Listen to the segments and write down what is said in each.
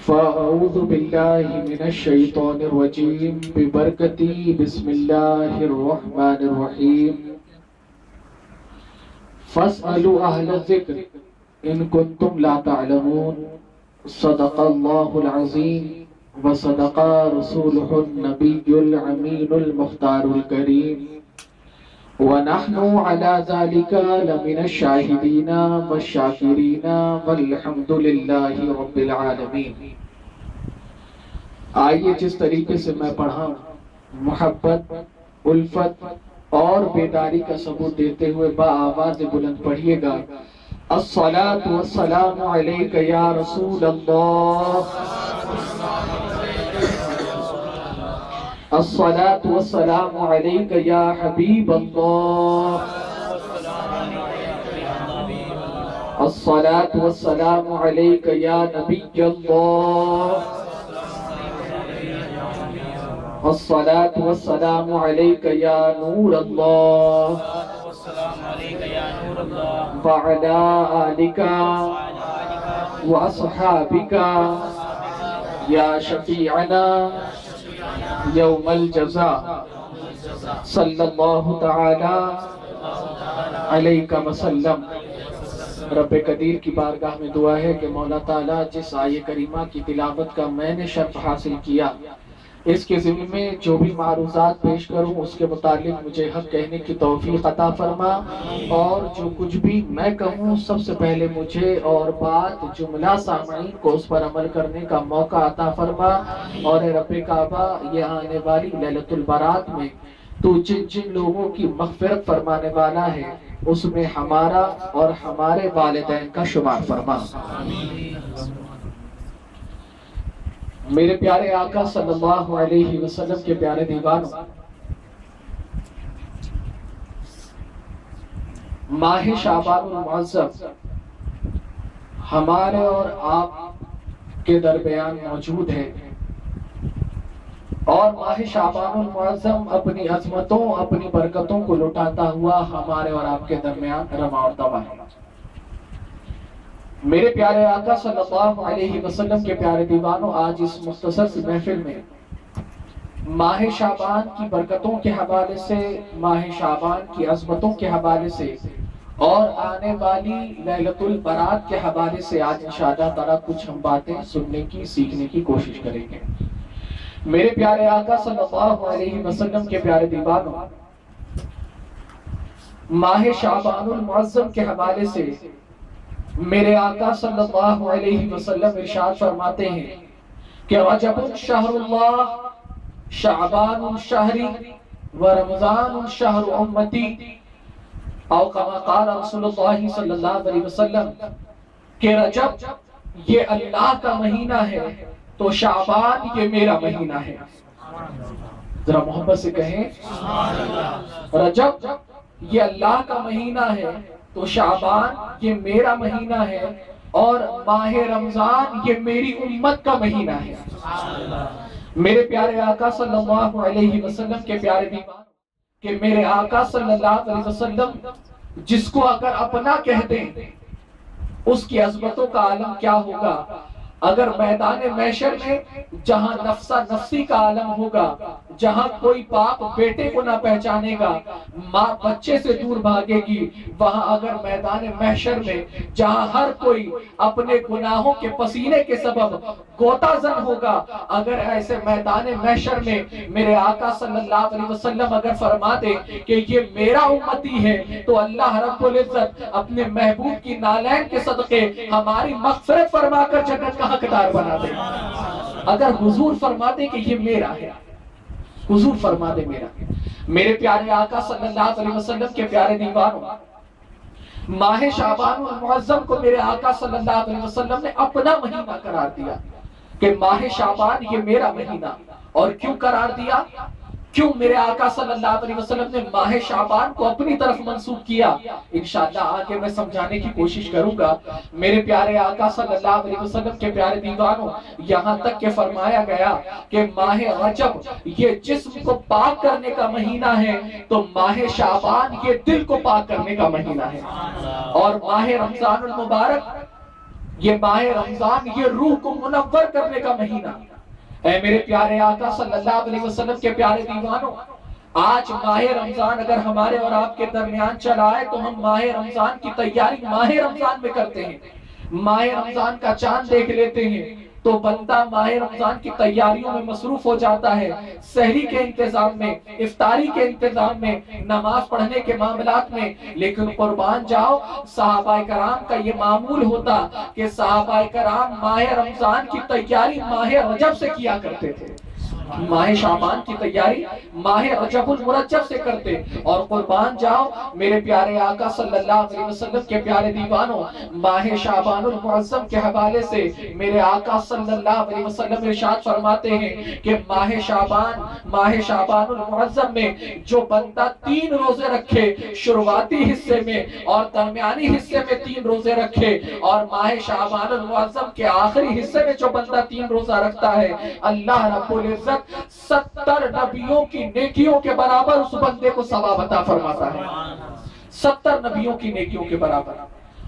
فأعوذ بالله من الشيطان الرجيم ببركة بسم الله الرحمن الرحيم فاسألوا أهل الذكر إن كنتم لا تعلمون صدق الله العظيم وصدق رسوله النبي الأمين المختار الكريم ونحن على ذلك لمن الشاهدين والشاكرين والحمد لله رب العالمين۔ آئیے جس طریقے سے میں پڑھا محبت، الفت اور بیداری کا ثبوت دیتے ہوئے با آواز بلند پڑھیے گا۔ الصلاة والسلام علیک یا رسول اللہ، الصلاة والسلام علیک یا حبیب اللہ، الصلاة والسلام علیک یا نبی اللہ، الصلاة والسلام علیک یا نور اللہ، وعلی آلک واصحابک یا شفیعنا یوم الجزاء صلی اللہ تعالی علیہ وسلم۔ رب قدیر کی بارگاہ میں دعا ہے کہ مولا تعالیٰ جس آیہ کریمہ کی تلاوت کا میں نے شرف حاصل کیا، اس کے ذمہ میں جو بھی معروضات پیش کروں اس کے متعلق مجھے حق کہنے کی توفیق عطا فرما، اور جو کچھ بھی میں کہوں سب سے پہلے مجھے اور بات جملہ سامعین کو اس پر عمل کرنے کا موقع عطا فرما۔ اور اے رب کعبہ، یہ آنے والی لیلۃ البرات میں تو جن جن لوگوں کی مغفرت فرمانے والا ہے اس میں ہمارا اور ہمارے والدین کا شمار فرما۔ میرے پیارے آقا صلی اللہ علیہ وسلم کے پیارے دیوانوں، ماہ شعبان المعظم ہمارے اور آپ کے درمیان موجود ہے، اور ماہ شعبان المعظم اپنی عظمتوں، اپنی برکتوں کو لٹاتا ہوا ہمارے اور آپ کے درمیان رواں اور دواں ہے۔ میرے پیارے آقا صلی اللہ علیہ وسلم کے پیارے دیوانوں، آج اس مختصر سی محفل میں ماہ شعبان کی برکتوں کے حوالے سے، ماہ شعبان کی عظمتوں کے حوالے سے اور آنے والی لیلۃ البرات کے حوالے سے آج انشاءاللہ تعالیٰ کچھ ہم باتیں سننے کی، سیکھنے کی کوشش کریں گے۔ میرے پیارے آقا صلی اللہ علیہ وسلم کے پیارے دیوانوں، ماہ شعبان المعظم کے حوالے سے میرے آقا صلی اللہ علیہ وسلم ارشاد فرماتے ہیں کہ رجب شہر اللہ، شعبان شہری، ورمضان شہر امتی، او کما قال رسول اللہ صلی اللہ علیہ وسلم کہ رجب یہ اللہ کا مہینہ ہے تو شعبان یہ میرا مہینہ ہے۔ ذرا محبت سے کہیں رجب یہ اللہ کا مہینہ ہے تو شعبان یہ میرا مہینہ ہے، اور ماہ رمضان یہ میری امت کا مہینہ ہے۔ میرے پیارے آقا صلی اللہ علیہ وسلم کے پیارے دیوان کہ میرے آقا صلی اللہ علیہ وسلم جس کو اگر اپنا کہہ دیں اس کی عظمتوں کا عالم کیا ہوگا۔ اگر میدان محشر میں جہاں نفسہ نفسی کا عالم ہوگا، جہاں کوئی باپ بیٹے کو نہ پہچانے گا، ماں بچے سے دور بھاگے گی، وہاں اگر میدان محشر میں جہاں ہر کوئی اپنے گناہوں کے پسینے کے سبب غوطہ زن ہوگا، اگر ایسے میدان محشر میں میرے آقا صلی اللہ علیہ وسلم اگر فرما دے کہ یہ میرا امتی ہے، تو اللہ رب العزت اپنے محبوب کی نالین کے صدقے ہماری مغفرت فرما کر جنت کا حقدار بنا دے۔ اگر حضور فرما دے کہ یہ میرا ہے، حضور فرما دے میرا۔ میرے پیارے آقا صلی اللہ علیہ وسلم کے پیارے دیوانوں، ماہ شعبان المعظم کو میرے آقا صلی اللہ علیہ وسلم نے اپنا مہینہ قرار دیا کہ ماہ شعبان یہ میرا مہینہ۔ اور کیوں قرار دیا؟ کیوں میرے آقا صلی اللہ علیہ وسلم نے ماہ شعبان کو اپنی طرف منسوب کیا؟ انشاءاللہ آگے میں سمجھانے کی کوشش کروں گا۔ میرے پیارے آقا صلی اللہ علیہ وسلم کے پیارے دیوانوں، یہاں تک کہ فرمایا گیا کہ ماہ رجب یہ جسم کو پاک کرنے کا مہینہ ہے، تو ماہ شعبان یہ دل کو پاک کرنے کا مہینہ ہے۔ اور ماہ رمضان المبارک یہ ماہ رمضان یہ روح کو منور کرنے کا مہینہ۔ اے میرے پیارے آقا صلی اللہ علیہ وسلم کے پیارے دیوانوں، آج ماہ رمضان اگر ہمارے اور آپ کے درمیان چلا ہے تو ہم ماہ رمضان کی تیاری ماہ رمضان میں کرتے ہیں۔ ماہ رمضان کا چاند دیکھ لیتے ہیں تو بندہ ماہ رمضان کی تیاریوں میں مصروف ہو جاتا ہے، سحری کے انتظام میں، افطاری کے انتظام میں، نماز پڑھنے کے معاملات میں۔ لیکن قربان جاؤ، صحابہ کرام کا یہ معمول ہوتا کہ صحابہ کرام ماہ رمضان کی تیاری ماہ رجب سے کیا کرتے تھے، ماہ شعبان کی تیاری ماہ رجب المرجب سے کرتے۔ اور قربان جاؤ میرے پیارے آقا صلی اللہ علیہ وسلم کے پیارے دیوانوں، ماہ شعبان المعظم کے حوالے سے میرے آقا صلی اللہ علیہ وسلم ارشاد فرماتے ہیں کہ ماہ شعبان المعظم میں جو بندہ 3 روزے رکھے، شروعاتی حصے میں اور درمیانی حصے میں 3 روزے رکھے، اور ماہ شعبان المعظم کے آخری حصے میں جو بندہ 3 روزہ رکھتا ہے، اللہ رب العزت 70 نبیوں کی نیکیوں کے برابر اس بندے کو ثواب عطا فرماتا ہے۔ 70 نبیوں کی نیکیوں کے برابر۔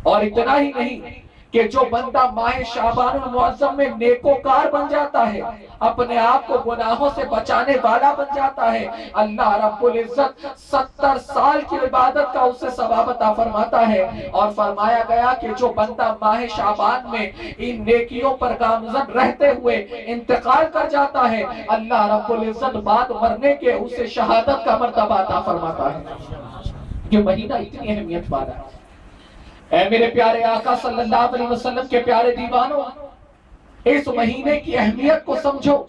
اور اتنا ہی نہیں کہ جو بندہ ماہ شعبان المعظم میں نیکوکار بن جاتا ہے، اپنے آپ کو گناہوں سے بچانے والا بن جاتا ہے، اللہ رب العزت 70 سال کی عبادت کا اسے ثواب عطا فرماتا ہے۔ اور فرمایا گیا کہ جو بندہ ماہ شعبان میں ان نیکیوں پر گامزن رہتے ہوئے انتقال کر جاتا ہے، اللہ رب العزت بعد مرنے کے اسے شہادت کا مرتبہ عطا فرماتا ہے۔ یہ مہینہ اتنی اہمیت والا ہے۔ اے میرے پیارے آقا صلی اللہ علیہ وسلم کے پیارے دیوانوں، اس مہینے کی اہمیت کو سمجھو،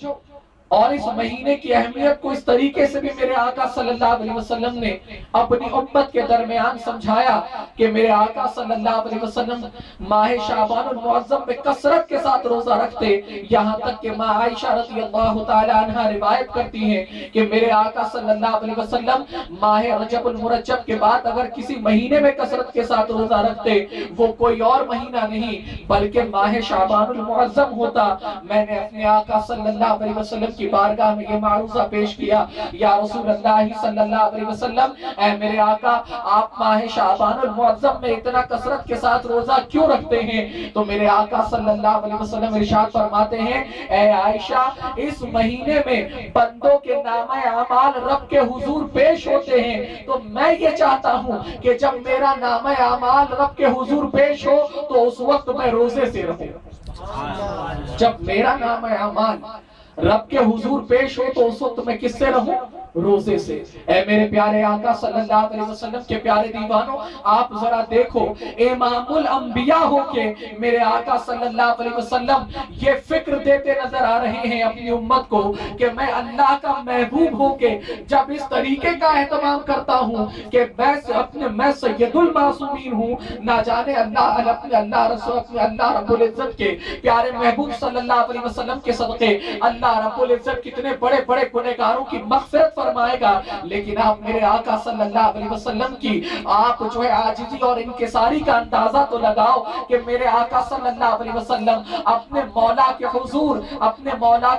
اور اس مہینے کی اہمیت کو اس طریقے سے بھی میرے آقا صلی اللہ علیہ وسلم نے اپنی امت کے درمیان سمجھایا کہ میرے آقا صلی اللہ علیہ وسلم ماہ شعبان المعظم میں کثرت کے ساتھ روزہ رکھتے، یہاں تک کہ ماں عائشہ رضی اللہ تعالی عنہ روایت کرتی ہیں کہ میرے آقا صلی اللہ علیہ وسلم ماہ رجب المرجب کے بعد اگر کسی مہینے میں کثرت کے ساتھ روزہ رکھتے، وہ کوئی اور مہینہ نہیں بلکہ ماہ شعبان المعظم ہوتا۔ میں نے اپنے آقا صلی اللہ علیہ وسلم کی بارگاہ میں یہ معروضہ پیش کیا، یا رسول اللہ صلی اللہ علیہ وسلم، اے میرے آقا، آپ ماہ شعبان المعظم میں اتنا کثرت کے ساتھ روزہ کیوں رکھتے ہیں؟ تو میرے آقا صلی اللہ علیہ وسلم ارشاد فرماتے ہیں، اے عائشہ، اس مہینے میں بندوں کے نامہ اعمال رب کے حضور پیش ہوتے ہیں، تو میں یہ چاہتا ہوں کہ جب میرا نامہ اعمال رب کے حضور پیش ہو تو اس وقت میں روزے سے رہوں۔ جب میرا نامہ اعمال رب کے حضور پیش ہو تو اس وقت میں کس سے رہوں؟ روزے سے۔ اے میرے پیارے آقا صلی اللہ علیہ وسلم کے پیارے دیوانوں، آپ ذرا دیکھو، امام الانبیاء ہو کے میرے آقا صلی اللہ علیہ وسلم یہ فکر دیتے نظر آ رہے ہیں اپنی امت کو کہ میں اللہ کا محبوب ہو کے جب اس طریقے کا اہتمام کرتا ہوں کہ میں سید المعصومین ہوں، نہ جانے اللہ رب العزت کے پیارے محبوب صلی اللہ علیہ وسلم کے صدقے اللہ رب العزت کتنے بڑے بڑے گنہگاروں کی مغفرت فرمائے گا۔ لیکن آپ میرے آقا صلی اللہ علیہ وسلم کی آپ جو ہے عاجزی اور انکساری کا اندازہ تو لگاؤ کہ میرے آقا صلی اللہ علیہ وسلم اپنے مولا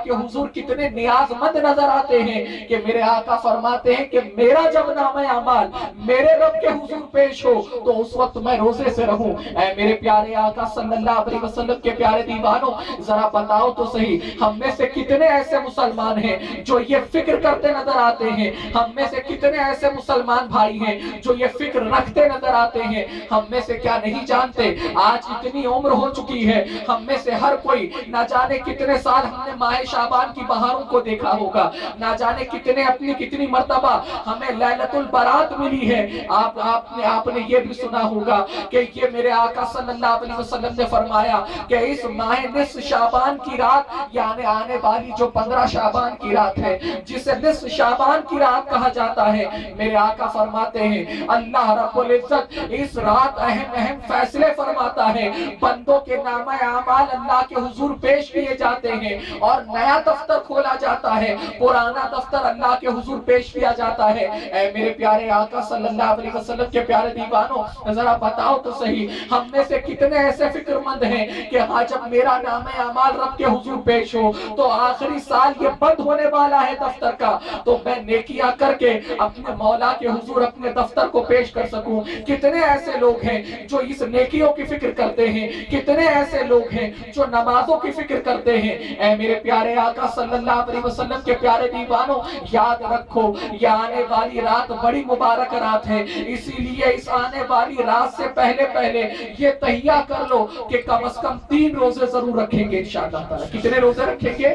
کے حضور کتنے نیاز مند نظر آتے ہیں کہ میرے آقا فرماتے ہیں کہ میرا جب نامہ اعمال میرے رب کے حضور پیش ہو تو اس وقت میں روزے سے رہوں۔ اے میرے پیارے آقا صلی اللہ علیہ وسلم کے پیارے دیوانوں، ذرا بتاؤ تو صحیح، ہم میں سے کتنے ایسے مسلمان ہیں جو یہ فکر کرتے نظر آتے ہیں؟ ہم میں سے کتنے ایسے مسلمان بھائی ہیں جو یہ فکر رکھتے نظر آتے ہیں؟ ہم میں سے کیا نہیں جانتے آج اتنی عمر ہو چکی ہے، ہم میں سے ہر کوئی نہ جانے کتنے سال ہم نے ماہ شعبان کی بہاروں کو دیکھا ہوگا، نہ جانے کتنی مرتبہ ہمیں لیلۃ البرات ملی ہے۔ آپ نے یہ بھی سنا ہوگا کہ یہ میرے آقا صلی اللہ علیہ وسلم نے فرمایا کہ اس ماہ نصف شعبان کی رات، یعنی آنے والی جو 15 شعبان کی رات ہے جسے نصف شعبان کی رات کہا جاتا ہے، میرے آقا فرماتے ہیں اللہ رب العزت اس رات اہم فیصلے فرماتا ہے، بندوں کے نامہ اعمال اللہ کے حضور پیش کیے جاتے ہیں اور نیا دفتر کھولا جاتا ہے، پرانا دفتر اللہ کے حضور پیش کیا جاتا ہے۔ اے میرے پیارے آقا صلی اللہ علیہ وسلم کے پیارے دیوانوں، ذرا بتاؤ تو صحیح، ہم میں سے کتنے ایسے فکر مند ہیں کہ ہاں جب میرا نامہ اعمال رب کے حضور پیش ہو تو آخری سال یہ بند ہونے والا ہے دفتر کا، تو میں نیکیاں کر کے اپنے مولا کے حضور اپنے دفتر کو پیش کر سکوں۔ کتنے ایسے لوگ ہیں جو اس نیکیوں کی فکر کرتے ہیں، کتنے ایسے لوگ ہیں جو نمازوں کی فکر کرتے ہیں۔ اے میرے پیارے آقا صلی اللہ علیہ وسلم کے پیارے دیوانوں، یاد رکھو یہ آنے والی رات بڑی مبارک رات ہے، اسی لیے اس آنے والی رات سے پہلے یہ تہیہ کر لو کہ کم از کم 3 روزے ضرور رکھیں گے انشاءاللہ تعالی۔ کتنے روزے رکھیں گے؟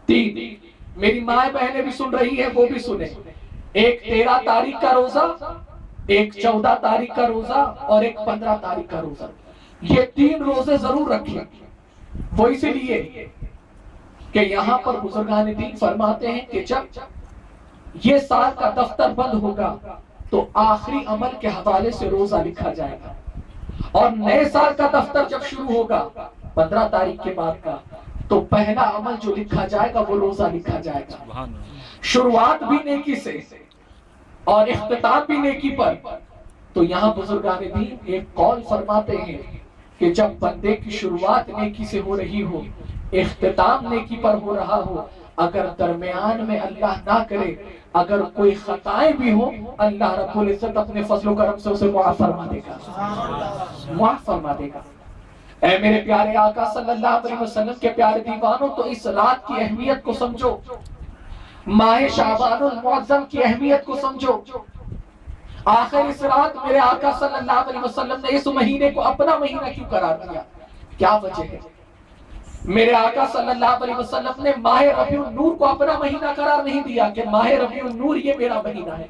3۔ میری ماں بہنیں بھی سن رہی ہیں، وہ بھی سنیں۔ ایک 13 تاریخ کا روزہ، ایک 14 تاریخ کا روزہ اور ایک 15 تاریخ کا روزہ، یہ 3 روزے ضرور رکھیں۔ وہ اسی لیے کہ یہاں پر بزرگان دین فرماتے ہیں کہ جب یہ سال کا دفتر بند ہوگا تو آخری عمل کے حوالے سے روزہ لکھا جائے گا، اور نئے سال کا دفتر جب شروع ہوگا 15 تاریخ کے بعد کا، تو پہلا عمل جو لکھا جائے گا وہ روزہ لکھا جائے گا۔ شروعات بھی نیکی سے اور اختتام بھی نیکی پر۔ تو یہاں بزرگان دین ایک قول فرماتے ہیں کہ جب بندے کی شروعات نیکی سے ہو رہی ہو، اختتام نیکی پر ہو رہا ہو، اگر درمیان میں اللہ نہ کرے اگر کوئی خطائیں بھی ہو، اللہ رب العزت اپنے فضل و کرم سے اسے معاف فرما دے گا، معاف فرما دے گا۔ اے میرے پیارے آقا صلی اللہ علیہ وسلم کے پیارے دیوانوں، تو اس رات کی اہمیت کو سمجھو، ماہ شعبان المعظم کی اہمیت کو سمجھو۔ آخر اس رات میرے آقا صلی اللہ علیہ وسلم نے اس مہینے کو اپنا مہینہ کیوں قرار دیا؟ کیا وجہ ہے؟ میرے آقا صلی اللہ علیہ وسلم نے ماہ ربیع النور کو اپنا مہینہ قرار نہیں دیا کہ ماہ ربیع النور یہ میرا مہینہ ہے۔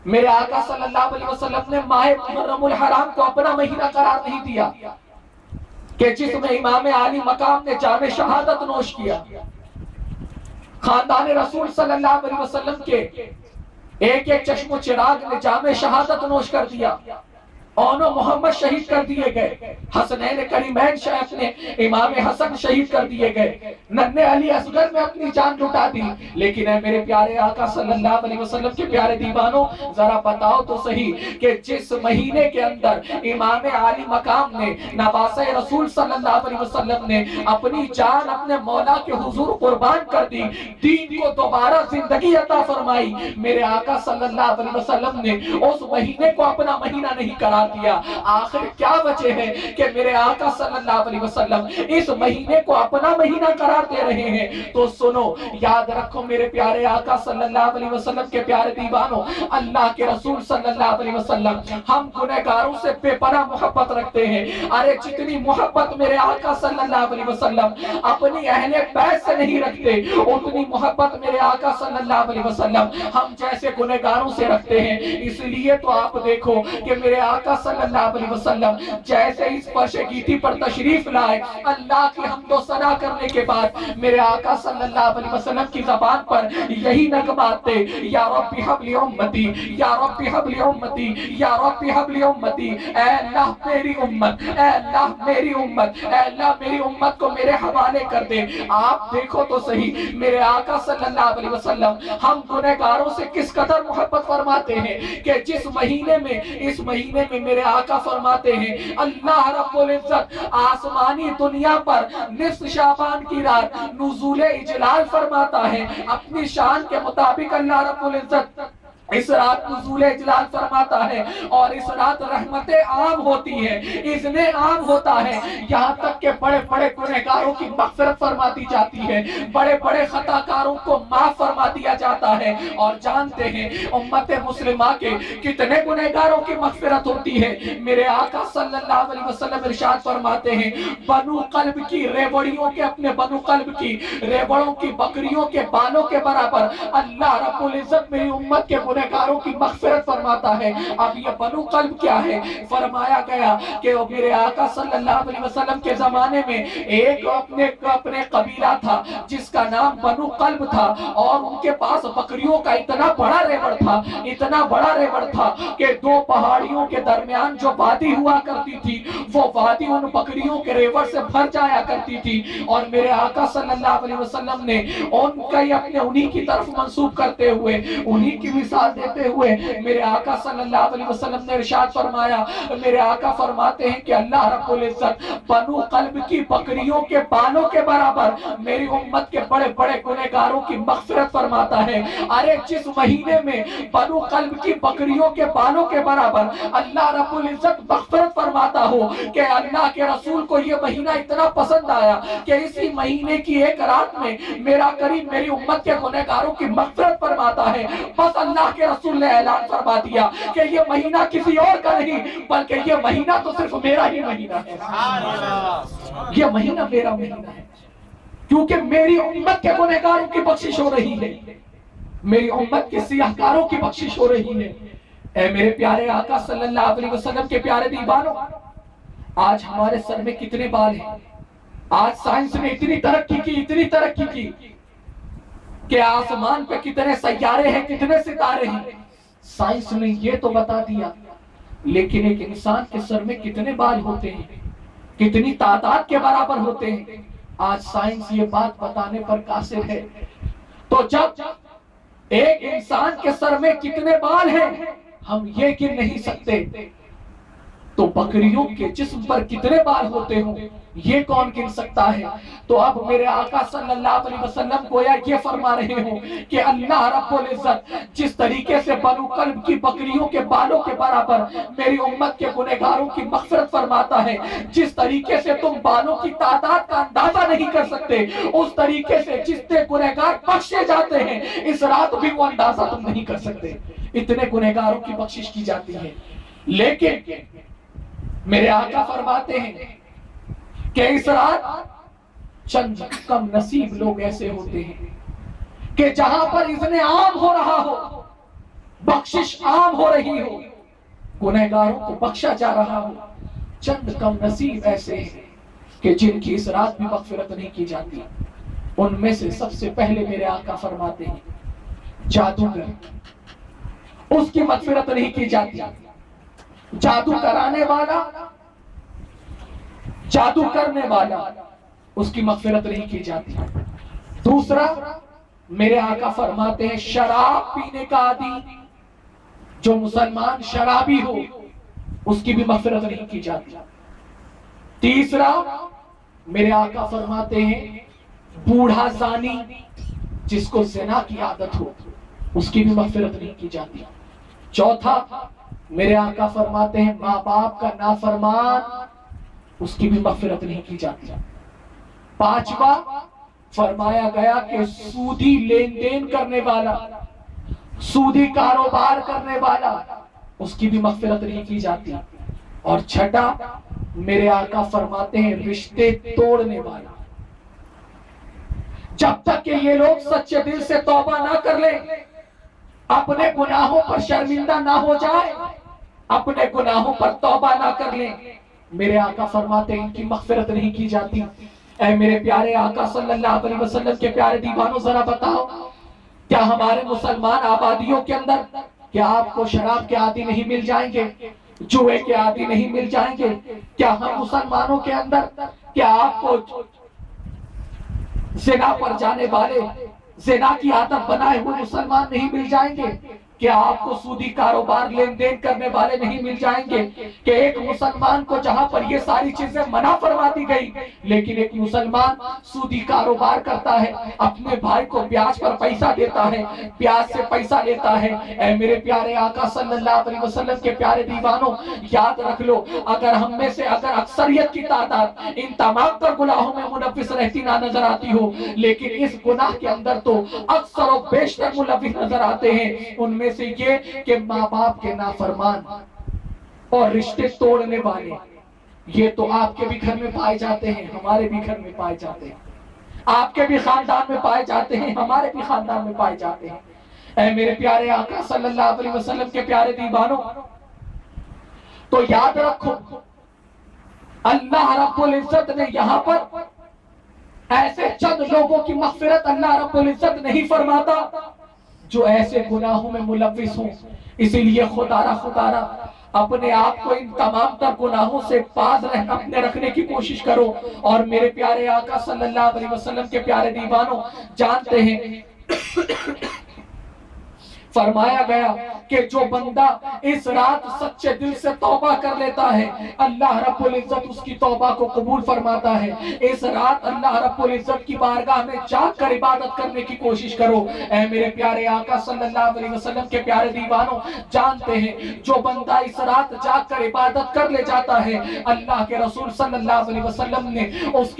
میرے آقا صلی اللہ علیہ وسلم نے ماہ محرم الحرام کو اپنا مہینہ قرار نہیں دیا کہ جس میں امام عالی مقام نے جام شہادت نوش کیا، خاندان رسول صلی اللہ علیہ وسلم کے ایک ایک چشم و چراغ نے جام شہادت نوش کر دیا، اونو محمد شہید کر دیے گئے، حسنین کریمین شیخ نے امام حسن شہید کر دیے گئے، ننھے علی اصغر میں اپنی جان لٹا دی۔ لیکن اے میرے پیارے آقا صلی اللہ علیہ وسلم کے پیارے دیوانوں، ذرا بتاؤ تو صحیح کہ جس مہینے کے اندر امام عالی مقام نے نواسہ رسول صلی اللہ علیہ وسلم نے اپنی جان اپنے مولا کے حضور قربان کر دی، دین کو دوبارہ زندگی عطا فرمائی، میرے آقا صلی اللہ علیہ وسلم نے اس مہینے کو اپنا مہینہ نہیں قرار دیا۔ آخر کیا وجہ ہے کہ میرے آقا صلی اللہ علیہ وسلم اس مہینے کو اپنا مہینہ قرار دے رہے ہیں؟ تو سنو، یاد رکھو میرے پیارے آقا صلی اللہ علیہ وسلم کے پیارے دیوانوں، اللہ کے رسول صلی اللہ علیہ وسلم ہم گنہگاروں سے بے پناہ محبت رکھتے ہیں۔ ارے جتنی محبت میرے آقا صلی اللہ علیہ وسلم اپنی اہل بیت سے نہیں رکھتے، اتنی محبت میرے آقا صلی اللہ علیہ وسلم ہم جیسے گنہگاروں سے رکھتے ہیں۔ اس لیے تو آپ دیکھو کہ میرے آقا صلی اللہ علیہ وسلم جیسے اس فرش گیتی پر تشریف لائے، اللہ کی حمد و ثنا کرنے کے بعد میرے آقا صلی اللہ علیہ وسلم کی زبان پر یہی نغمات تھے، یا رب حب لی امتی، یا رب حب لی امتی، یا رب حب لی امتی، اے اللہ میری امت، اے اللہ میری امت، اے اللہ میری امت کو میرے حوالے کر دے۔ آپ دیکھو تو صحیح میرے آقا صلی اللہ علیہ وسلم ہم گنہگاروں سے کس قدر محبت فرماتے ہیں کہ جس مہینے میں، اس مہینے میں میرے آقا فرماتے ہیں اللہ رب العزت آسمانی دنیا پر نصف شعبان کی رات نزول اجلال فرماتا ہے، اپنی شان کے مطابق اللہ رب العزت اس رات نزول اجلال فرماتا ہے، اور اس رات رحمت عام ہوتی ہے، اذن عام ہوتا ہے، یہاں تک کہ بڑے بڑے گنہگاروں کی مغفرت فرما دی جاتی ہے، بڑے بڑے خطاکاروں کو معاف فرما دیا جاتا ہے۔ اور جانتے ہیں امت مسلمہ کے کتنے گنہگاروں کی مغفرت ہوتی ہے؟ میرے آقا صلی اللہ علیہ وسلم ارشاد فرماتے ہیں بنو قلب کی ریوڑیوں کے، اپنے بنو قلب کی ریوڑوں کی بکریوں کے بالوں کے برابر اللہ رب العزت میری امت کے گنہگاروں کی مغفرت فرماتا ہے۔ اب یہ بنو قلب کیا ہے؟ فرمایا گیا کہ میرے آقا صلی اللہ علیہ وسلم کے زمانے میں ایک اپنے قبیلہ تھا جس کا نام بنو قلب تھا، اور ان کے پاس بکریوں کا اتنا بڑا ریوڑ تھا، اتنا بڑا ریوڑ تھا کہ 2 پہاڑیوں کے درمیان جو وادی ہوا کرتی تھی وہ وادی ان بکریوں کے ریوڑ سے بھر جایا کرتی تھی، اور میرے آقا صلی اللہ علیہ وسلم نے ان کا اپنے انہی کی طرف منسوب کرتے ہوئے انہی کی مثال مثال دیتے ہوئے میرے آقا صلی اللہ علیہ وسلم نے ارشاد فرمایا، میرے آقا فرماتے ہیں کہ اللہ رب العزت بنو قلب کی بکریوں کے بالوں کے برابر میری امت کے بڑے بڑے گنہگاروں کی مغفرت فرماتا ہے۔ ارے جس مہینے میں بنو قلب کی بکریوں کے بالوں کے برابر اللہ رب العزت مغفرت فرماتا ہو کہ اللہ کے رسول کو یہ مہینہ اتنا پسند آیا کہ اسی مہینے کی ایک رات میں میرا کریم میری امت کے گنہگاروں کی مغفرت فرماتا ہے، بس اللہ کے رسول نے اعلان فرما دیا کہ یہ مہینہ کسی اور کا نہیں بلکہ یہ مہینہ تو صرف میرا ہی مہینہ ہے، یہ مہینہ میرا مہینہ ہے، کیونکہ میری امت کے گنہگاروں کی بخشش ہو رہی ہے، میری امت کے سیاہکاروں کی بخشش ہو رہی ہے۔ اے میرے پیارے آقا صلی اللہ علیہ وسلم کے پیارے دیوانوں، آج ہمارے سر میں کتنے بال ہیں؟ آج سائنس نے اتنی ترقی کی کہ آسمان پہ کتنے سیارے ہیں، کتنے ستارے ہیں، سائنس نے یہ تو بتا دیا، لیکن ایک انسان کے سر میں کتنے بال ہوتے ہیں، کتنی تعداد کے برابر ہوتے ہیں، آج سائنس یہ بات بتانے پر قاصر ہے۔ تو جب ایک انسان کے سر میں کتنے بال ہیں ہم یہ گن نہیں سکتے، تو بکریوں کے جسم پر کتنے بال ہوتے ہوں یہ کون گن سکتا ہے؟ تو اب میرے آقا صلی اللہ علیہ وسلم گویا یہ فرما رہے ہوں کہ اللہ رب العزت جس طریقے سے بنو قلب کی بکریوں کے بالوں کے برابر میری امت کے گنہگاروں کی مغفرت فرماتا ہے، جس طریقے سے تم بالوں کی تعداد کا اندازہ نہیں کر سکتے، اس طریقے سے جتنے گنہگار بخشے جاتے ہیں اس رات بھی وہ اندازہ تم نہیں کر سکتے، اتنے گنہگاروں کی بخشش کی جاتی ہے۔ لیکن میرے آقا فرماتے ہیں کہ اس رات چند کم نصیب لوگ ایسے ہوتے ہیں کہ جہاں پر اذن عام ہو رہا ہو، بخشش عام ہو رہی ہو، گنہگاروں کو بخشا جا رہا ہو، چند کم نصیب ایسے ہیں کہ جن کی اس رات بھی مغفرت نہیں کی جاتی۔ ان میں سے سب سے پہلے میرے آقا فرماتے ہیں جادوگر، اس کی مغفرت نہیں کی جاتی، جادو کرانے والا، جادو کرنے والا، اس کی مغفرت نہیں کی جاتی۔ دوسرا میرے آقا فرماتے ہیں شراب پینے کا عادی، جو مسلمان شرابی ہو اس کی بھی مغفرت نہیں کی جاتی۔ تیسرا میرے آقا فرماتے ہیں بوڑھا زانی، جس کو زنا کی عادت ہو اس کی بھی مغفرت نہیں کی جاتی۔ چوتھا میرے آقا فرماتے ہیں ماں باپ کا نافرمان، اس کی بھی مغفرت نہیں کی جاتی۔ پانچواں فرمایا گیا کہ سودی لین دین کرنے والا، سودی کاروبار کرنے والا، اس کی بھی مغفرت نہیں کی جاتی۔ اور چھٹا میرے آقا فرماتے ہیں رشتے توڑنے والا، جب تک کہ یہ لوگ سچے دل سے توبہ نہ کر لیں، اپنے گناہوں پر شرمندہ نہ ہو جائے، اپنے گناہوں پر توبہ نہ کر لیں، میرے آقا فرماتے ہیں ان کی مغفرت نہیں کی جاتی۔ اے میرے پیارے آقا صلی اللہ علیہ وسلم کے پیارے دیوانوں، ذرا بتاؤ کیا ہمارے مسلمان آبادیوں کے اندر کیا آپ کو شراب کے عادی نہیں مل جائیں گے، جوئے کے عادی نہیں مل جائیں گے؟ کیا ہم مسلمانوں کے اندر کیا آپ کو زنا پر جانے والے، زنا کی عادت بنائے ہوئے مسلمان نہیں مل جائیں گے؟ کیا آپ کو سودی کاروبار لین دین کرنے والے نہیں مل جائیں گے؟ کہ ایک مسلمان کو جہاں پر یہ ساری چیزیں منع فرما دی گئی، لیکن ایک مسلمان سودی کاروبار کرتا ہے، اپنے بھائی کو بیاج پر پیسہ دیتا ہے، بیاج سے پیسہ لیتا ہے۔ اے میرے پیارے آقا صلی اللہ علیہ وسلم کے پیارے دیوانوں، یاد رکھ لو، اگر ہم میں سے اگر اکثریت کی تعداد ان تمام تر گناہوں میں ملوث رہتی نہ نظر آتی ہو، لیکن اس گناہ کے اندر تو اکثر و بیشتر ملوث نظر آتے ہیں۔ ان میں سے یہ کہ ماں باپ کے نافرمان اور رشتے توڑنے والے، یہ تو آپ کے بھی گھر میں پائے جاتے ہیں، ہمارے بھی گھر میں پائے جاتے ہیں، آپ کے بھی خاندان میں پائے جاتے ہیں، ہمارے بھی خاندان میں پائے جاتے ہیں۔ اے میرے پیارے آقا صلی اللہ علیہ وسلم کے پیارے دیوانوں، تو یاد رکھو اللہ رب العزت نے یہاں پر ایسے چند لوگوں کی مغفرت اللہ رب العزت نہیں فرماتا جو ایسے گناہوں میں ملوث ہوں۔ اسی لیے خدا اپنے آپ کو ان تمام تر گناہوں سے باز رکھنے کی کوشش کرو۔ اور میرے پیارے آقا صلی اللہ علیہ وسلم کے پیارے دیوانوں، جانتے ہیں فرمایا گیا کہ جو بندہ اس رات سچے دل سے توبہ کر لیتا ہے اللہ رب العزت اس کی توبہ کو قبول فرماتا ہے۔ اس رات اللہ رب العزت کی بارگاہ میں جاگ کر عبادت کرنے کی کوشش کرو۔ اے میرے پیارے آقا صلی اللہ علیہ وسلم کے پیارے دیوانوں، جانتے ہیں جو بندہ اس رات جاگ کر عبادت کر لے جاتا ہے اللہ کے رسول صلی اللہ علیہ وسلم نے اس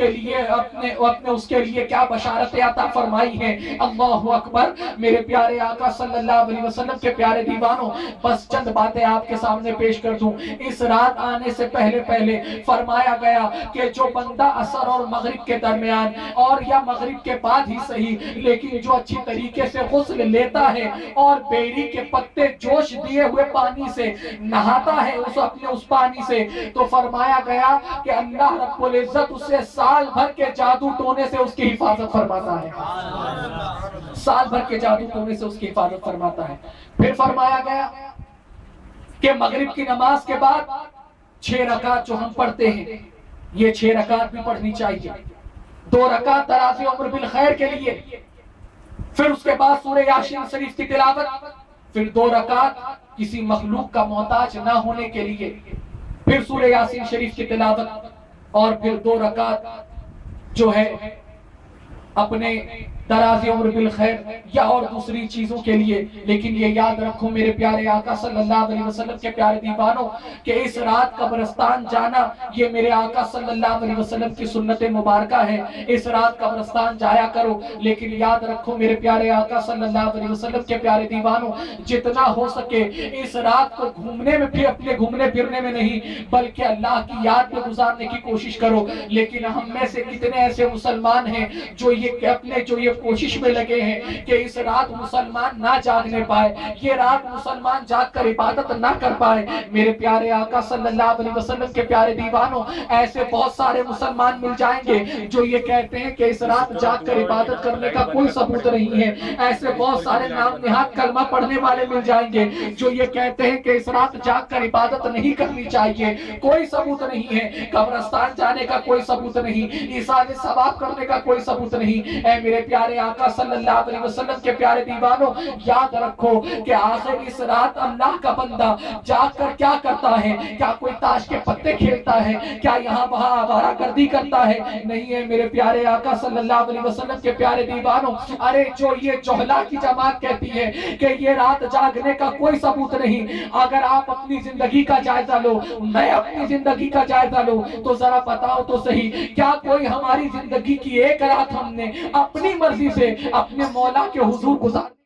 کے لیے کیا بشارتیں عطا فرمائی ہیں۔ اللہ اکبر۔ میرے پیارے آقا صلی اللہ علیہ وسلم کے پیارے دیوانوں، بس چند باتیں آپ کے سامنے پیش کر دوں۔ اس رات آنے سے پہلے فرمایا گیا کہ جو بندہ عصر اور مغرب کے درمیان اور یا مغرب کے بعد ہی صحیح لیکن جو اچھی طریقے سے غسل لیتا ہے اور بیری کے پتے جوش دیے ہوئے پانی سے نہاتا ہے اس پانی سے، تو فرمایا گیا کہ اللہ رب العزت اسے سال بھر کے جادو ٹونے سے اس کی حفاظت فرماتا ہے۔ سال بھر کے جادو ٹونے سے اس کی حفاظت فرماتا ہے۔ پھر فرمایا گیا کہ مغرب کی نماز کے بعد 6 رکعت جو ہم پڑھتے ہیں یہ 6 رکعت بھی پڑھنی چاہیے۔ 2 رکعت دراز عمر بالخیر کے لیے، پھر اس کے بعد سورہ یاسین شریف کی تلاوت، پھر 2 رکعت کسی مخلوق کا محتاج نہ ہونے کے لیے، پھر سورہ یاسین شریف کی تلاوت، اور پھر 2 رکعت جو ہے اپنے دراز عمر بالخیر یا اور دوسری چیزوں کے لیے۔ لیکن یہ یاد رکھو میرے پیارے آقا صلی اللہ علیہ وسلم کے پیارے دیوانوں کہ اس رات قبرستان جانا یہ میرے آقا صلی اللہ علیہ وسلم کی سنت مبارکہ ہے۔ اس رات قبرستان جایا کرو، لیکن یاد رکھو میرے پیارے آقا صلی اللہ علیہ وسلم کے پیارے دیوانوں جتنا ہو سکے اس رات کو گھومنے میں بھی اپنے گھومنے پھرنے میں نہیں بلکہ اللہ کی یاد میں گزارنے کی کوشش کرو۔ لیکن ہم میں سے کتنے ایسے مسلمان ہیں جو یہ کوشش میں لگے ہیں کہ اس رات مسلمان نہ جاگنے پائے، یہ رات مسلمان جاگ کر عبادت نہ کر پائے۔ میرے پیارے آقا صلی اللہ علیہ وسلم کے پیارے دیوانوں، ایسے بہت سارے مسلمان مل جائیں گے جو یہ کہتے ہیں کہ اس رات جاگ کر عبادت کرنے کا کوئی ثبوت نہیں ہے۔ ایسے بہت سارے نام نہاد کلمہ پڑھنے والے مل جائیں گے جو یہ کہتے ہیں کہ اس رات جاگ کر عبادت نہیں کرنی چاہیے، کوئی ثبوت نہیں ہے۔ قبرستان جانے کا کوئی ثبوت نہیں، ایصال ثواب کرنے کا کوئی ثبوت نہیں۔ اے میرے پیارے آقا صلی اللہ علیہ وسلم کے پیارے دیوانوں، یاد رکھو کہ آخر اس رات اللہ کا بندہ جاگ کر کیا کرتا ہے؟ کیا کوئی تاش کے پتے کھیلتا ہے؟ کیا یہاں وہاں آوارہ گردی کرتا ہے؟ نہیں ہے میرے پیارے آقا صلی اللہ علیہ وسلم کے پیارے دیوانوں۔ ارے جو یہ جوہلا کی جماعت کہتی ہے کہ یہ رات جاگنے کا کوئی ثبوت نہیں، اگر آپ اپنی زندگی کا جائزہ لو، میں اپنی زندگی کا جائزہ لو، تو ذرا بتاؤ تو صحیح، کیا کوئی ہماری زندگی کی ایک رات ہم نے اپنی مرضی سے اپنے مولا کے حضور گزار